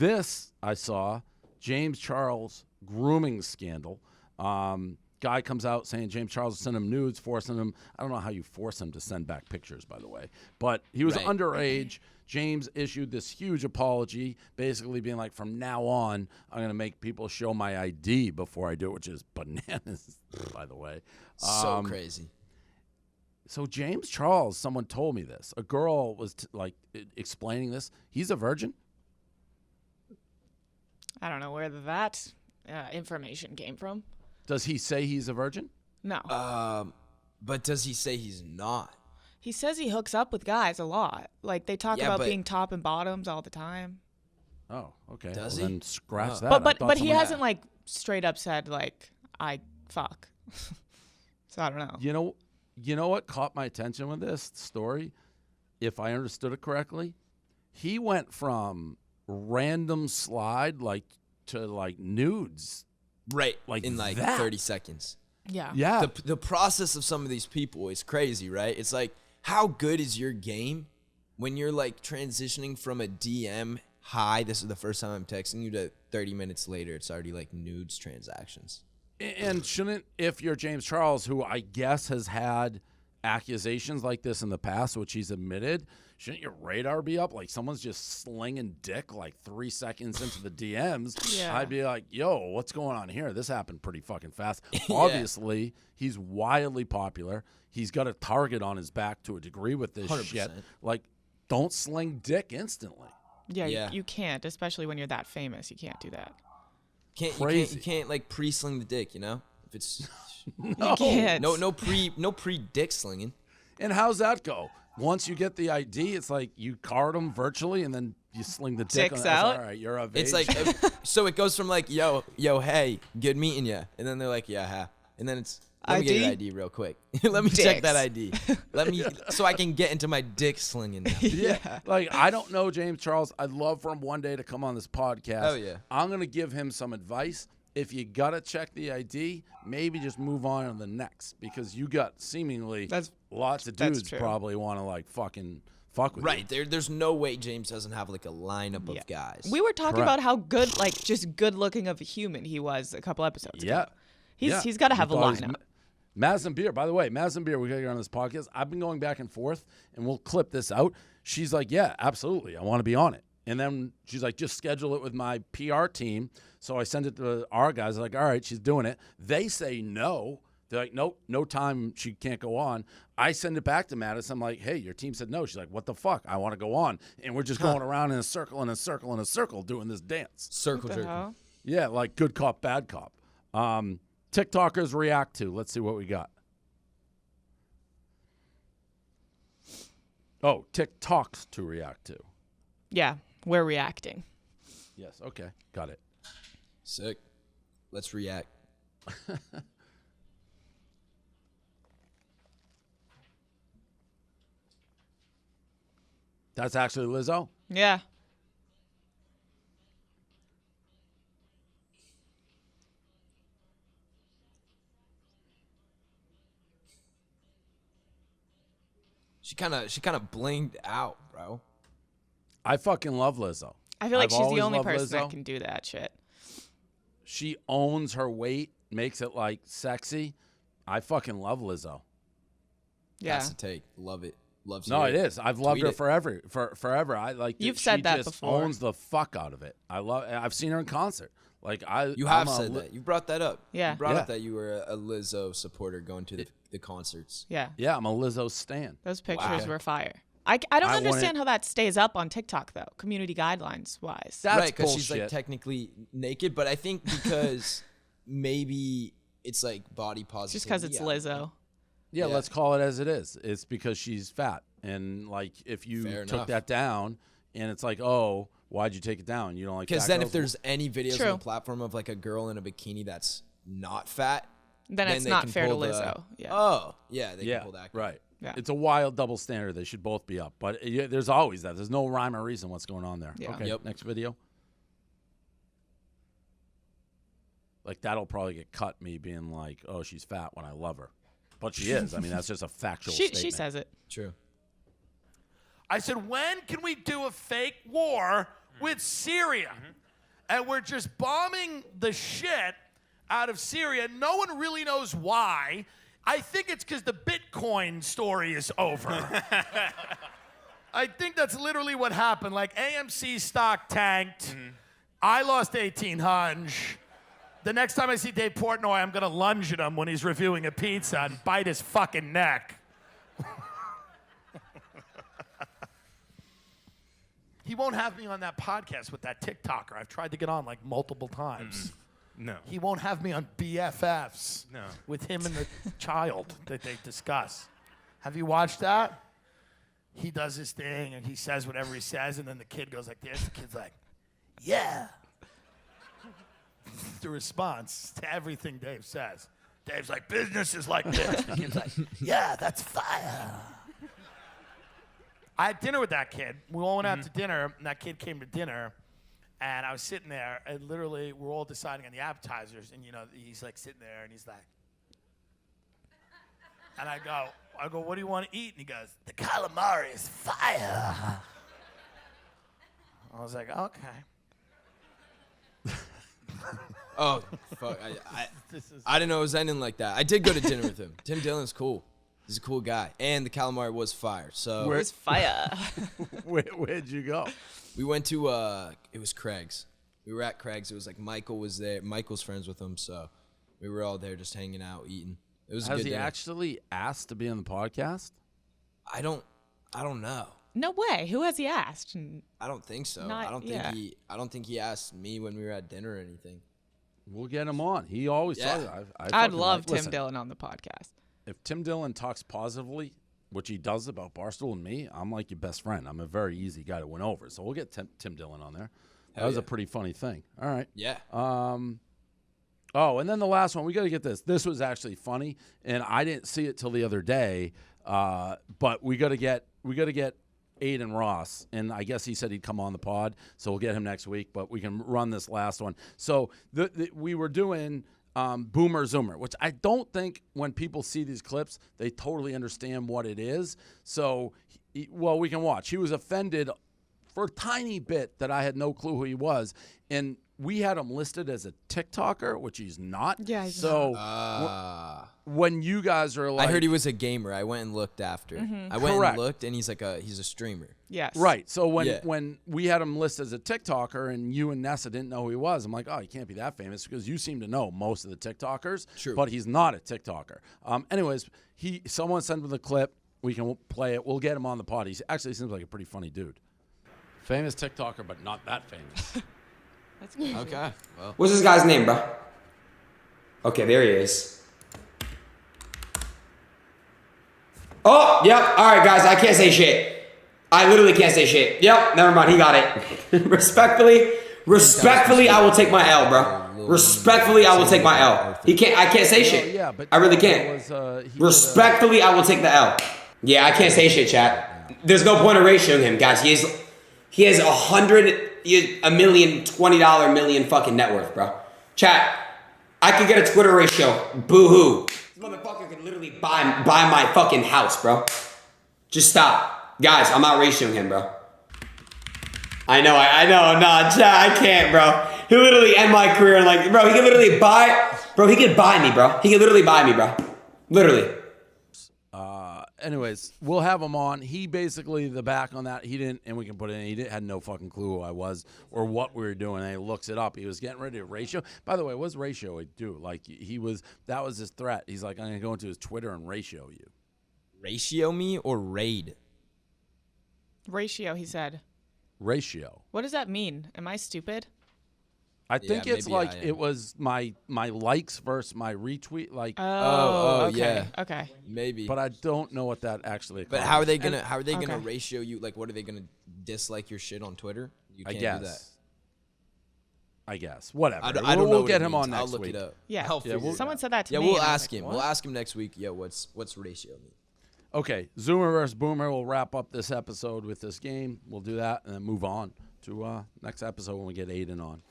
This I saw, James Charles grooming scandal. Guy comes out saying James Charles sent him nudes, forcing him. I don't know how you force him to send back pictures, by the way. But he was underage. James issued this huge apology, basically being like, from now on, I'm going to make people show my ID before I do it, which is bananas, by the way. So crazy. So James Charles, someone told me this. A girl was explaining this. He's a virgin? I don't know where that information came from. Does he say he's a virgin? No. But does he say he's not? He says he hooks up with guys a lot. Like, they talk about being top and bottoms all the time. Oh, okay. Does well, he? Then scratch that. But he hasn't, like, straight up said, like, I fuck. So I don't know. You know what caught my attention with this story? If I understood it correctly, he went from random slide, to, nudes. Right. Like in, that. 30 seconds. Yeah. Yeah. The process of some of these people is crazy, right? It's like, how good is your game when you're transitioning from a DM, hi, this is the first time I'm texting you, to 30 minutes later, it's already nudes transactions. And shouldn't, if you're James Charles, who I guess has had accusations like this in the past, which he's admitted, shouldn't your radar be up? Like, someone's just slinging dick 3 seconds into the DMs. Yeah. I'd be like, yo, what's going on here? This happened pretty fucking fast. Obviously, he's wildly popular. He's got a target on his back to a degree with this 100%. shit. Don't sling dick instantly. Yeah. You can't, especially when you're that famous. You can't do that. Crazy. You can't pre-sling the dick, If it's No. You can't. no pre-dick slinging. And how's that go? Once you get the ID, it's like you card them virtually, and then you sling the dick. Dicks on out? All right, you're of It's age. so it goes from yo, hey, good meeting ya, and then they're like, yeah, ha. And then it's, let me get your ID real quick. Let me check that ID. So I can get into my dick slinging now. Yeah. I don't know James Charles. I'd love for him one day to come on this podcast. Oh, yeah. I'm going to give him some advice. If you got to check the ID, maybe just move on to the next, because you got seemingly lots of dudes probably want to fucking fuck with you. Right. There's no way James doesn't have a lineup of guys. We were talking about how good, just good looking of a human he was a couple episodes ago. He's got to have a lineup. Maz and Beer, by the way, Maz and Beer, we got to get on this podcast. I've been going back and forth, and we'll clip this out. She's like, yeah, absolutely. I want to be on it. And then she's like, just schedule it with my PR team. So I send it to our guys. They're like, all right, she's doing it. They say no. They're like, nope, no time. She can't go on. I send it back to Madison. I'm like, hey, your team said no. She's like, what the fuck? I want to go on. And we're just going around in a circle and a circle and a circle doing this dance. Circle What the jerk. hell? Yeah, like good cop, bad cop. TikTokers react to. Let's see what we got. Oh, TikToks to react to. Yeah, we're reacting. Yes, okay. Got it. Sick. Let's react. That's actually Lizzo? Yeah. She kind of blinged out, bro. I fucking love Lizzo. I feel like I've she's the always only loved person Lizzo. that can do that shit. She owns her weight, makes it sexy. I fucking love Lizzo. Yeah. That's the take. Love it. Loves No, it. it is. I've loved Tweet her it. forever. I like. You've she said that just before. Owns the fuck out of it. I've seen her in concert. You have said that. You brought that up. Yeah. You brought Yeah. up that you were a Lizzo supporter going to the concerts. Yeah. Yeah, I'm a Lizzo stan. Those pictures Wow. were fire. I don't I understand wanted- how that stays up on TikTok, though, community guidelines wise. That's right, because she's bullshit. technically naked, but I think because maybe it's body positivity. Just because it's Lizzo. Yeah, Yeah. let's call it as it is. It's because she's fat. And if you Fair took enough. that down and it's like, oh, why'd you take it down? You don't like Because fat then girls? if there's any videos True. on the platform of a girl in a bikini that's not fat, Then it's they not can fair to pull the- Lizzo. Yeah. Oh, yeah, they yeah, can pull that. right. Yeah. It's a wild double standard. They should both be up. But there's always that. There's no rhyme or reason what's going on there. Yeah. Okay, Yep. next video. That'll probably get cut, me being like, oh, she's fat when I love her. But she is. I mean, that's just a factual statement. She says it. True. I said, when can we do a fake war with Syria. And we're just bombing the shit out of Syria. No one really knows why. I think it's because the Bitcoin story is over. I think that's literally what happened. Like, AMC stock tanked. I lost 1,800. The next time I see Dave Portnoy, I'm going to lunge at him when he's reviewing a pizza and bite his fucking neck. He won't have me on that podcast with that TikToker. I've tried to get on like multiple times. No. He won't have me on BFFs No. with him and the child that they discuss. Have you watched that? He does his thing and he says whatever he says, and then the kid goes like this. The kid's like, yeah. The response to everything Dave says. Dave's like, business is like this. The kid's like, yeah, that's fire. I had dinner with that kid. We all went out to dinner, and that kid came to dinner, and I was sitting there, and literally we're all deciding on the appetizers, and he's like sitting there, and he's like, and I go, what do you want to eat? And he goes, the calamari is fire. I was like, okay. Oh, fuck. I didn't know it was ending like that. I did go to dinner with him. Tim Dillon's cool. He's a cool guy. And the calamari was fire. So Where's fire? Where'd you go? we went to, it was Craig's. We were at Craig's. It was like Michael was there. Michael's friends with him. So we were all there just hanging out, eating. It was a Has good he dinner. actually asked to be on the podcast? I don't know. No way. Who has he asked? I don't think so. Not- I don't yeah. think he asked me when we were at dinner or anything. We'll get him on. He always Yeah. talks. I I'd fucking love like- Tim listen, Dillon on the podcast. If Tim Dillon talks positively, which he does about Barstool and me, I'm like your best friend. I'm a very easy guy to win over. So we'll get Tim Dillon on there. That was yeah. a pretty funny thing. All right. Yeah. Oh, and then the last one, we got to get this. This was actually funny, and I didn't see it till the other day. But we got to get Adin Ross, and I guess he said he'd come on the pod, so we'll get him next week. But we can run this last one. So we were doing Boomer Zoomer, which I don't think when people see these clips they totally understand what it is. So, we can watch. He was offended for a tiny bit that I had no clue who he was, and we had him listed as a TikToker, which he's not. Yeah, he's so when you guys are like, I heard he was a gamer. I went and looked after. I went Correct. and looked, and he's a streamer. Yes. right. So Yeah. when we had him listed as a TikToker, and you and Nessa didn't know who he was, I'm like, oh, he can't be that famous because you seem to know most of the TikTokers. True. But he's not a TikToker. Anyways, someone sent him the clip. We can play it. We'll get him on the pod. He actually seems like a pretty funny dude. Famous TikToker, but not that famous. That's good. Okay. Well, What's this guy's name, bro? Okay, there he is. Oh, yep. All right, guys, I can't say shit. I literally can't say shit. Yep, never mind. He got it. Respectfully, I will take my L, bro. Respectfully, I will take my L. I can't say shit. yeah, but I really there can't. was, Respectfully, I will take the L. Yeah, I can't say shit, chat. There's no point in ratioing him, guys. He has $1 million, $20 million fucking net worth, bro. Chat, I could get a Twitter ratio. Boo-hoo. This motherfucker could literally buy my fucking house, bro. Just stop. Guys, I'm not ratioing him, bro. I know, nah, chat, I can't, bro. He'll literally end my career and like, bro, he could literally buy, bro, he could buy me, bro. He could literally buy me, bro. Literally. Anyways, we'll have him on. He basically, the back on that, he didn't, and we can put it in, had no fucking clue who I was or what we were doing. And he looks it up. He was getting ready to ratio. By the way, what's ratio do? Like, that was his threat. He's like, I'm going to go into his Twitter and ratio you. ratio me or raid? Ratio, he said. Ratio. What does that mean? Am I stupid? I think Yeah, it's maybe I like am. it was my likes versus my retweet. Like, Oh, okay. yeah. Okay. Maybe. but I don't know what that actually. But how are they accomplishes. gonna Okay. ratio you? Like, what are they gonna dislike your shit on Twitter? You I can't guess. do that. I guess. Whatever. I don't know. We'll what get it him on means. I'll next look week. it up. Yeah. I'll figure it Someone out. said that to Yeah, me. we'll and I was ask like, him. what? We'll ask him next week. Yeah, what's ratio mean? Okay, Zoomer versus Boomer. We'll wrap up this episode with this game. We'll do that and then move on to next episode when we get Adin on.